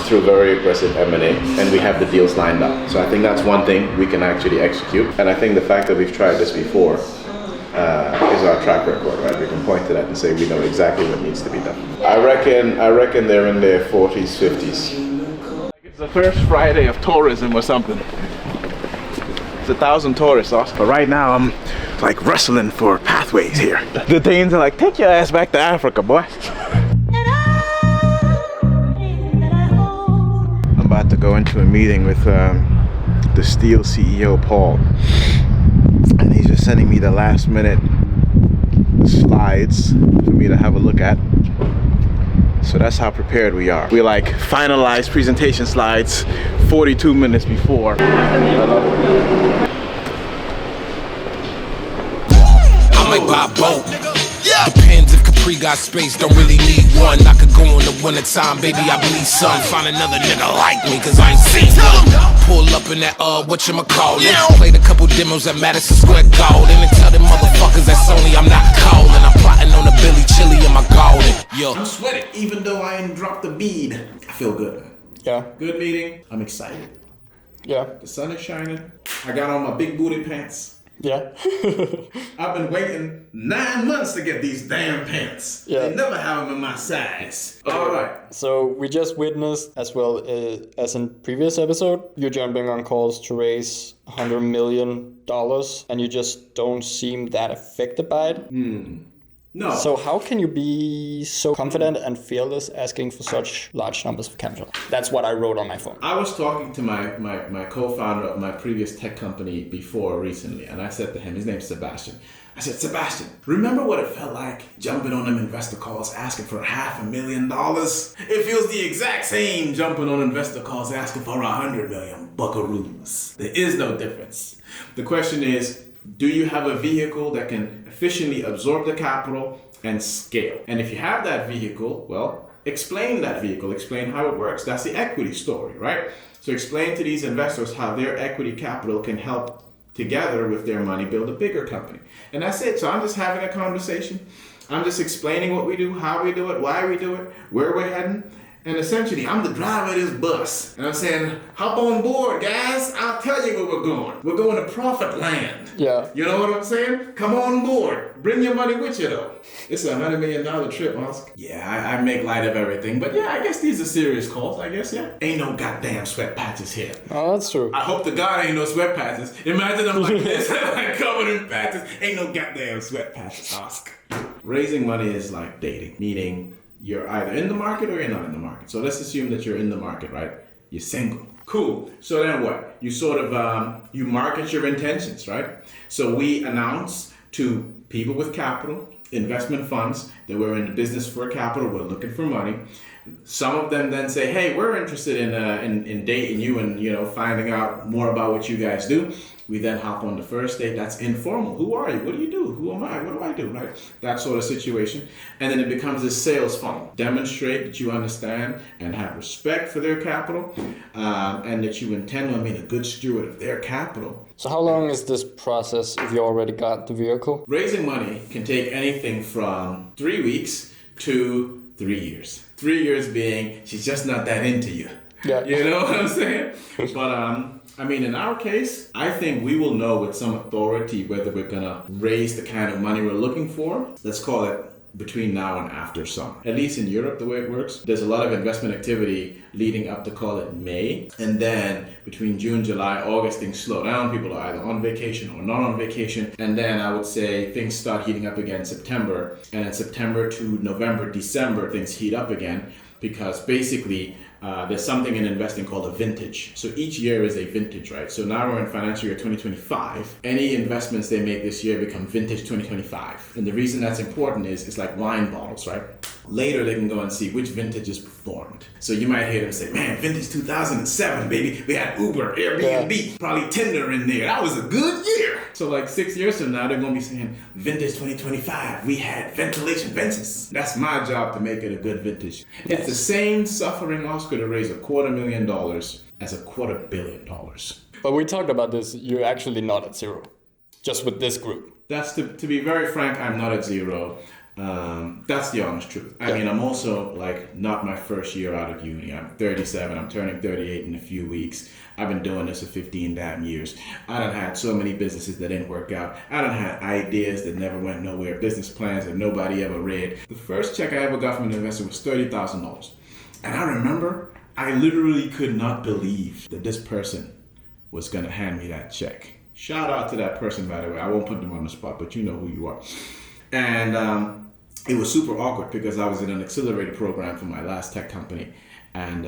through very aggressive M&A, and we have the deals lined up. So I think that's one thing we can actually execute. And I think the fact that we've tried this before is our track record, right? We can point to that and say we know exactly what needs to be done. I reckon they're in their 40s, 50s. It's the first Friday of tourism or something. It's 1,000 tourists, Oscar. But right now I'm like wrestling for pathways here. The Danes are like, take your ass back to Africa, boy. I'm about to go into a meeting with the Steel CEO, Paul. And he's just sending me the last minute slides for me to have a look at. So that's how prepared we are. We like finalized presentation slides 42 minutes before. I might buy a boat. Depends if Capri got space, don't really need one. I could go in the winter time, baby, I bleed sun. Find another nigga like me, cause I ain't seen one. Pull up in that, whatchamacallit. Played a couple demos at Madison Square Garden. And tell them motherfuckers that Sony I'm not calling. I'm plotting on a Billy Chili in my garden. Yo, I'm sweating, even though I ain't dropped a bead. I feel good. Yeah. Good meeting. I'm excited. Yeah. The sun is shining. I got on my big booty pants. Yeah. I've been waiting 9 months to get these damn pants. Yeah. They never have them in my size. All right. So we just witnessed, as well as in previous episode, you're jumping on calls to raise $100 million, and you just don't seem that affected by it. No. So how can you be so confident and fearless asking for such large numbers of capital? That's what I wrote on my phone. I was talking to my co-founder of my previous tech company before recently, and I said to him, his name's Sebastian. I said, Sebastian, remember what it felt like jumping on them investor calls asking for $500,000? It feels the exact same jumping on investor calls asking for 100 million buckaroos. There is no difference. The question is, do you have a vehicle that can efficiently absorb the capital and scale? And if you have that vehicle, well, explain that vehicle, explain how it works. That's the equity story, right? So explain to these investors how their equity capital can help together with their money build a bigger company. And that's it. So I'm just having a conversation. I'm just explaining what we do, how we do it, why we do it, where we're heading. And essentially, I'm the driver of this bus. And I'm saying, hop on board, guys. I'll tell you where we're going. We're going to profit land. Yeah. You know what I'm saying? Come on board. Bring your money with you, though. It's a $100 million trip, Oscar. Yeah, I make light of everything. But yeah, I guess these are serious calls, I guess, yeah. Ain't no goddamn sweat patches here. Oh, that's true. I hope to God ain't no sweat patches. Imagine I'm like this, like covered in patches. Ain't no goddamn sweat patches, Oscar. Raising money is like dating, meaning you're either in the market or you're not in the market. So let's assume that you're in the market, right? You're single. Cool. So then what? You sort of, you market your intentions, right? So we announce to people with capital, investment funds, that we're in the business for capital, we're looking for money. Some of them then say, hey, we're interested in dating you and, finding out more about what you guys do. We then hop on the first date. That's informal. Who are you? What do you do? Who am I? What do I do? Right? That sort of situation. And then it becomes this sales funnel. Demonstrate that you understand and have respect for their capital, and that you intend on being a good steward of their capital. So how long is this process if you already got the vehicle? Raising money can take anything from 3 weeks to 3 years. 3 years being she's just not that into you. Yeah. You know what I'm saying? But in our case, I think we will know with some authority whether we're gonna raise the kind of money we're looking for. Let's call it between now and after summer. At least in Europe, the way it works, there's a lot of investment activity leading up to call it May. And then between June, July, August, things slow down. People are either on vacation or not on vacation. And then I would say things start heating up again in September. And in September to November, December, things heat up again because basically there's something in investing called a vintage. So each year is a vintage, right? So now we're in financial year 2025. Any investments they make this year become vintage 2025. And the reason that's important is it's like wine bottles, right? Later they can go and see which vintages performed. So you might hear them say, man, vintage 2007, baby. We had Uber, Airbnb, probably Tinder in there. That was a good year. So like 6 years from now, they're going to be saying, vintage 2025, we had ventilation vents. That's my job to make it a good vintage. Yes. It's the same suffering Oscar to raise $250,000 as $250 million. But we talked about this, you're actually not at zero, just with this group. That's to be very frank, I'm not at zero. That's the honest truth. I mean, I'm also like not my first year out of uni. I'm 37. I'm turning 38 in a few weeks. I've been doing this for 15 damn years. I done had so many businesses that didn't work out. I done had ideas that never went nowhere, business plans that nobody ever read. The first check I ever got from an investor was $30,000. And I remember I literally could not believe that this person was going to hand me that check. Shout out to that person, by the way. I won't put them on the spot, but you know who you are. And it was super awkward because I was in an accelerator program for my last tech company. And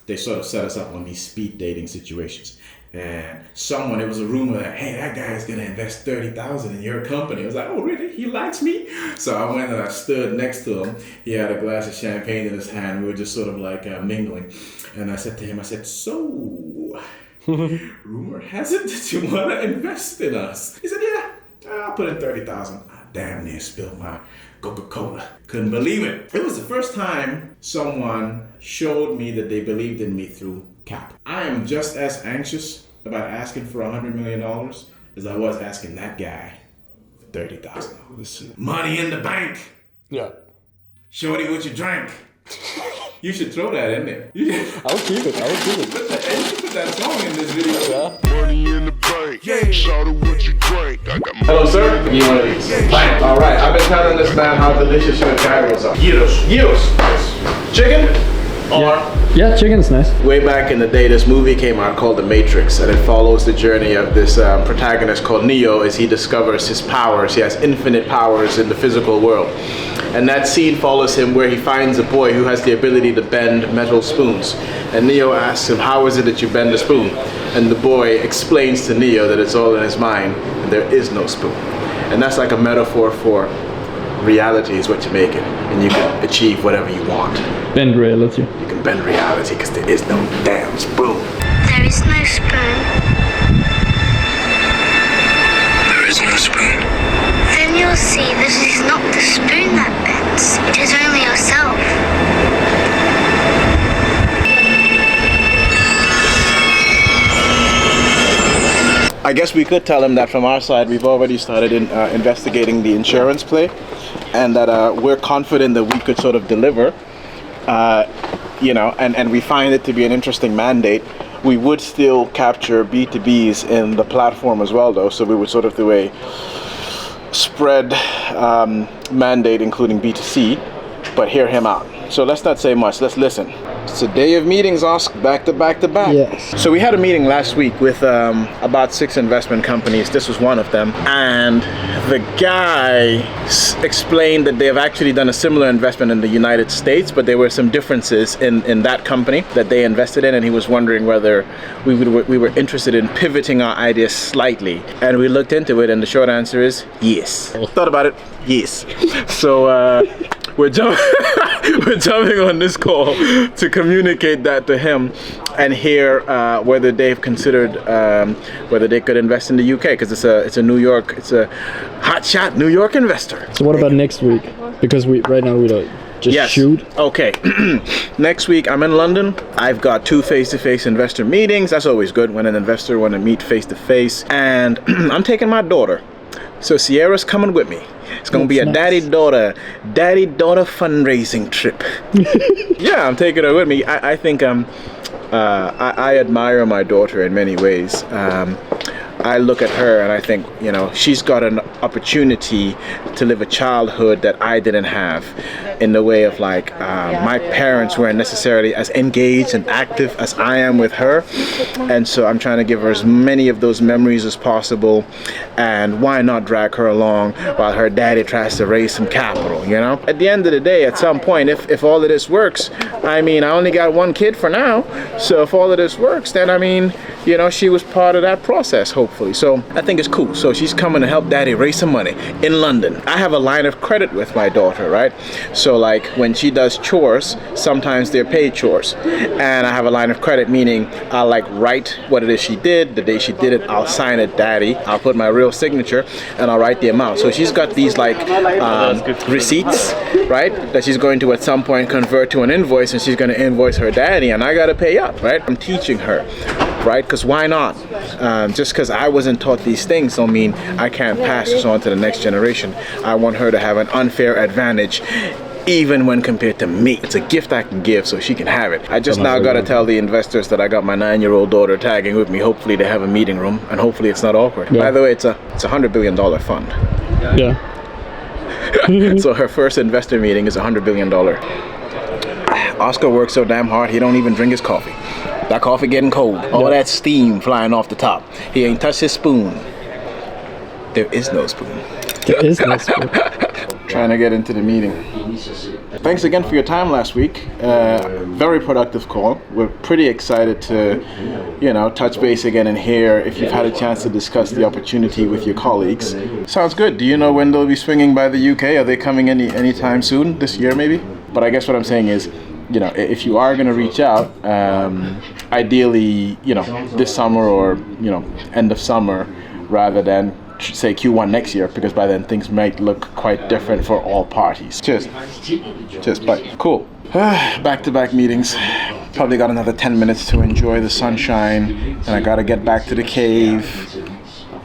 they sort of set us up on these speed dating situations. And it was a rumor that, hey, that guy is going to invest $30,000 in your company. I was like, oh, really? He likes me? So I went and I stood next to him. He had a glass of champagne in his hand. We were just sort of like mingling. And I said to him, so, rumor has it that you want to invest in us? He said, yeah, I'll put in $30,000. I damn near spilled my Coca-Cola. Couldn't believe it. It was the first time someone showed me that they believed in me through cap. I am just as anxious about asking for $100 million as I was asking that guy for $30,000. Money in the bank. Yeah. Shorty, what you drank? You should throw that in there. I'll keep it. You should put that song in this video. Yeah. Money in the bank. Yeah. Shout out what you drink. I got money. Hello, sir. You want these? Fine. All right. I've been telling this man how delicious your gyros are. Gyros. Chicken? Or? Yeah, chicken's nice. Way back in the day, this movie came out called The Matrix, and it follows the journey of this protagonist called Neo as he discovers his powers. He has infinite powers in the physical world. And that scene follows him where he finds a boy who has the ability to bend metal spoons. And Neo asks him, how is it that you bend a spoon? And the boy explains to Neo that it's all in his mind and there is no spoon. And that's like a metaphor for reality is what you make it. And you can achieve whatever you want. Bend reality. You can bend reality because there is no damn spoon. There is no spoon. There is no spoon. Then you'll see that it is not the spoon that bends. It is only yourself. I guess we could tell him that from our side, we've already started investigating the insurance play, and that we're confident that we could sort of deliver, and we find it to be an interesting mandate. We would still capture B2Bs in the platform as well, though, so we would sort of do a spread mandate, including B2C, but hear him out. So let's not say much, let's listen. It's a day of meetings, Oscar, back to back to back. Yes. So we had a meeting last week with about 6 investment companies. This was one of them. And the guy explained that they have actually done a similar investment in the United States, but there were some differences in that company that they invested in. And he was wondering whether we were interested in pivoting our ideas slightly. And we looked into it, and the short answer is yes. Thought about it? Yes. So we're jumping on this call to communicate that to him and hear whether they've considered whether they could invest in the UK, because it's a hotshot New York investor. So what about next week? Because right now we don't just shoot. Okay. Next week I'm in London. I've got 2 face-to-face investor meetings. That's always good when an investor want to meet face-to-face. And I'm taking my daughter. So Sierra's coming with me. It's gonna be a daddy-daughter fundraising trip. Yeah, I'm taking her with me. I think I admire my daughter in many ways. I look at her and I think, she's got an opportunity to live a childhood that I didn't have, in the way of my parents weren't necessarily as engaged and active as I am with her. And so I'm trying to give her as many of those memories as possible. And why not drag her along while her daddy tries to raise some capital, At the end of the day, at some point, if all of this works, I only got 1 kid for now. So if all of this works, then she was part of that process, hopefully. So I think it's cool. So she's coming to help daddy raise some money in London. I have a line of credit with my daughter, right? So when she does chores, sometimes they're paid chores. And I have a line of credit, meaning I'll write what it is she did. The day she did it, I'll sign it, daddy. I'll put my real signature and I'll write the amount. So she's got these receipts, right? That she's going to at some point convert to an invoice, and she's going to invoice her daddy, and I got to pay up, right? I'm teaching her right? Because why not? Just because I wasn't taught these things don't mean I can't pass this on to the next generation. I want her to have an unfair advantage even when compared to me. It's a gift I can give, so she can have it. I just now gotta tell the investors that I got my 9-year-old daughter tagging with me. Hopefully they have a meeting room, and hopefully it's not awkward. Yeah. By the way, it's a $100 billion fund. Yeah. So her first investor meeting is $100 billion. Oscar works so damn hard, he don't even drink his coffee. That coffee getting cold. All that steam flying off the top. He ain't touched his spoon. There is no spoon. There is no spoon. Trying to get into the meeting. Thanks again for your time last week. Very productive call. We're pretty excited to, touch base again and hear if you've had a chance to discuss the opportunity with your colleagues. Sounds good. Do you know when they'll be swinging by the UK? Are they coming anytime soon? This year, maybe? But I guess what I'm saying is, if you are going to reach out, ideally, this summer or, end of summer, rather than say Q1 next year, because by then things might look quite different for all parties. Cheers. Bye. Cool. Back-to-back meetings. Probably got another 10 minutes to enjoy the sunshine, and I gotta get back to the cave.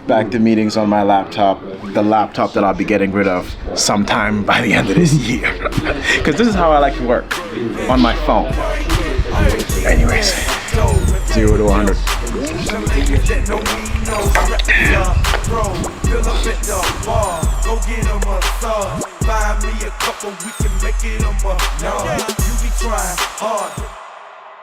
Back to meetings on my laptop, the laptop that I'll be getting rid of sometime by the end of this year. Because this is how I like to work, on my phone. Anyways, 0 to 100. Go get a massage. Buy me a couple, we can make it a month. You be trying hard.